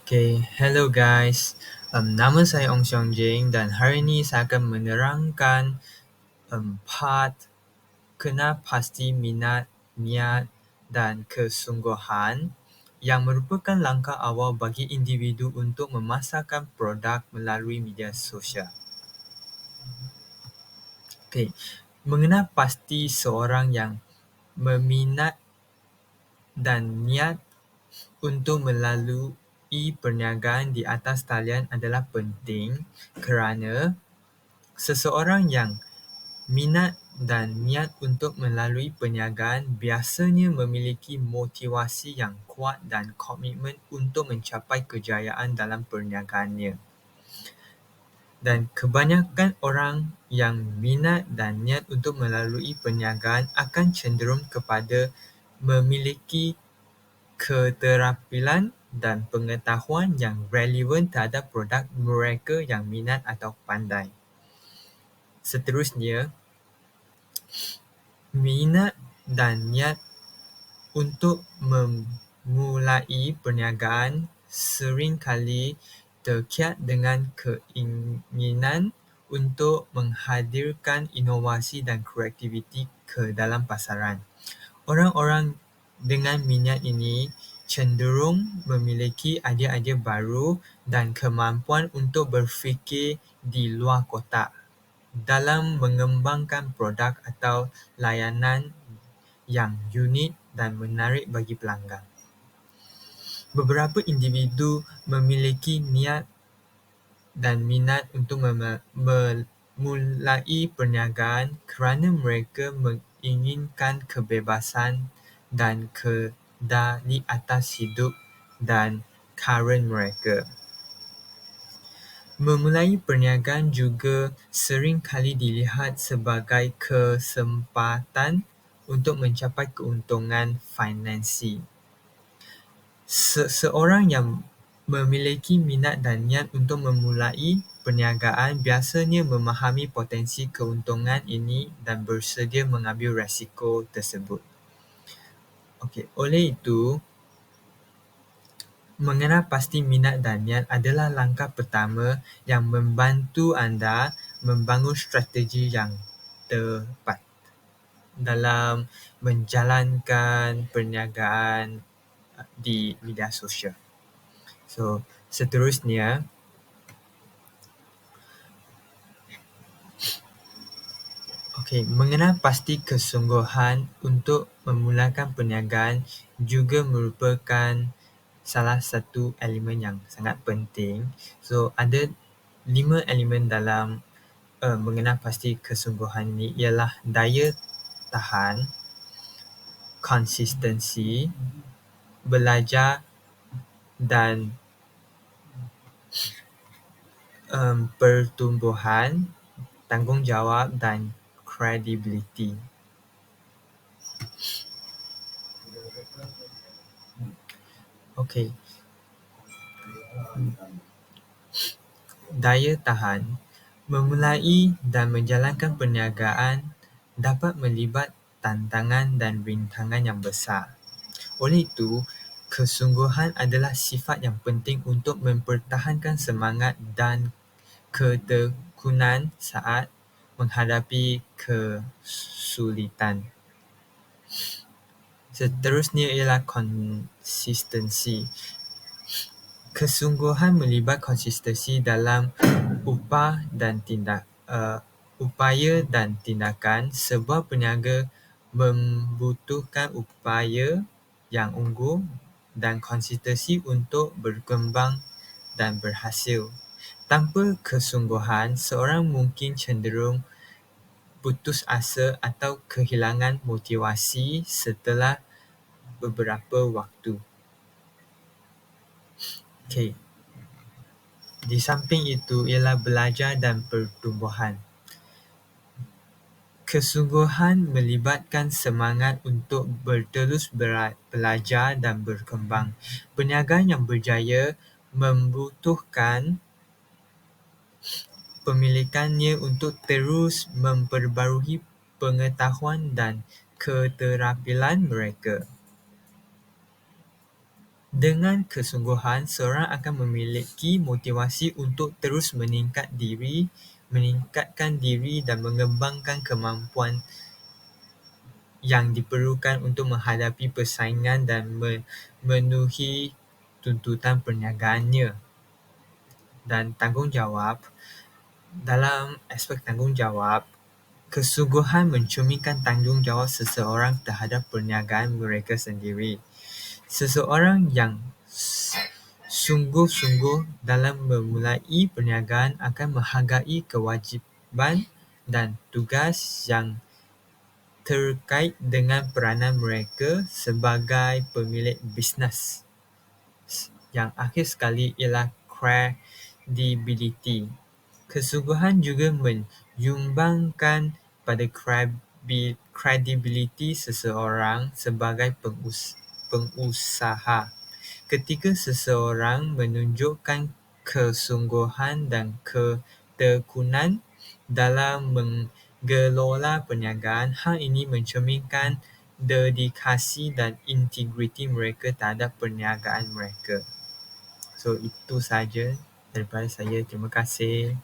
Okay, hello guys. Nama saya Ong Xiong Jing dan hari ini saya akan menerangkan part kena pasti minat, niat dan kesungguhan yang merupakan langkah awal bagi individu untuk memasarkan produk melalui media sosial. Okay, mengenal pasti seorang yang meminat dan niat untuk melalui perniagaan di atas talian adalah penting kerana seseorang yang minat dan niat untuk melalui perniagaan biasanya memiliki motivasi yang kuat dan komitmen untuk mencapai kejayaan dalam perniagaannya. Dan kebanyakan orang yang minat dan niat untuk melalui perniagaan akan cenderung kepada memiliki keterampilan dan pengetahuan yang relevan terhadap produk mereka yang minat atau pandai. Seterusnya, minat dan niat untuk memulai perniagaan seringkali terkait dengan keinginan untuk menghadirkan inovasi dan kreativiti ke dalam pasaran. Orang-orang dengan minat ini cenderung memiliki idea-idea baru dan kemampuan untuk berfikir di luar kotak dalam mengembangkan produk atau layanan yang unik dan menarik bagi pelanggan. Beberapa individu memiliki niat dan minat untuk memulai perniagaan kerana mereka menginginkan kebebasan dan kendali atas hidup dan karier mereka. Memulai perniagaan juga sering kali dilihat sebagai kesempatan untuk mencapai keuntungan finansi. Seseorang yang memiliki minat dan niat untuk memulai perniagaan biasanya memahami potensi keuntungan ini dan bersedia mengambil risiko tersebut. Okey, oleh itu, mengenal pasti minat dan niat adalah langkah pertama yang membantu anda membangun strategi yang tepat dalam menjalankan perniagaan di media sosial. So, seterusnya, mengenal pasti kesungguhan untuk memulakan perniagaan juga merupakan salah satu elemen yang sangat penting. So, ada 5 elemen dalam mengenal pasti kesungguhan ini ialah daya tahan, konsistensi, belajar dan pertumbuhan, tanggungjawab dan credibility. Okey. Daya tahan. Memulai dan menjalankan perniagaan dapat melibat tantangan dan rintangan yang besar. Oleh itu, kesungguhan adalah sifat yang penting untuk mempertahankan semangat dan ketekunan saat menghadapi kesulitan. Seterusnya ialah konsistensi. Kesungguhan melibat konsistensi dalam upaya dan tindakan. Sebuah perniaga membutuhkan upaya yang unggul dan konsistensi untuk berkembang dan berhasil. Tanpa kesungguhan, seorang mungkin cenderung putus asa atau kehilangan motivasi setelah beberapa waktu. Okey. Di samping itu ialah belajar dan pertumbuhan. Kesungguhan melibatkan semangat untuk berterus belajar dan berkembang. Perniagaan yang berjaya membutuhkan pemilikannya untuk terus memperbarui pengetahuan dan keterampilan mereka. Dengan kesungguhan, seorang akan memiliki motivasi untuk terus meningkatkan diri dan mengembangkan kemampuan yang diperlukan untuk menghadapi persaingan dan memenuhi tuntutan perniagaannya. Dan tanggungjawab, dalam aspek tanggungjawab, kesungguhan mencerminkan tanggungjawab seseorang terhadap perniagaan mereka sendiri. Seseorang yang sungguh-sungguh dalam memulai perniagaan akan menghargai kewajiban dan tugas yang terkait dengan peranan mereka sebagai pemilik bisnes. Yang akhir sekali ialah kredibiliti. Kesungguhan juga menyumbangkan pada kredibiliti seseorang sebagai pengusaha. Ketika seseorang menunjukkan kesungguhan dan ketekunan dalam mengelola perniagaan, hal ini mencerminkan dedikasi dan integriti mereka terhadap perniagaan mereka. So, itu saja daripada saya. Terima kasih.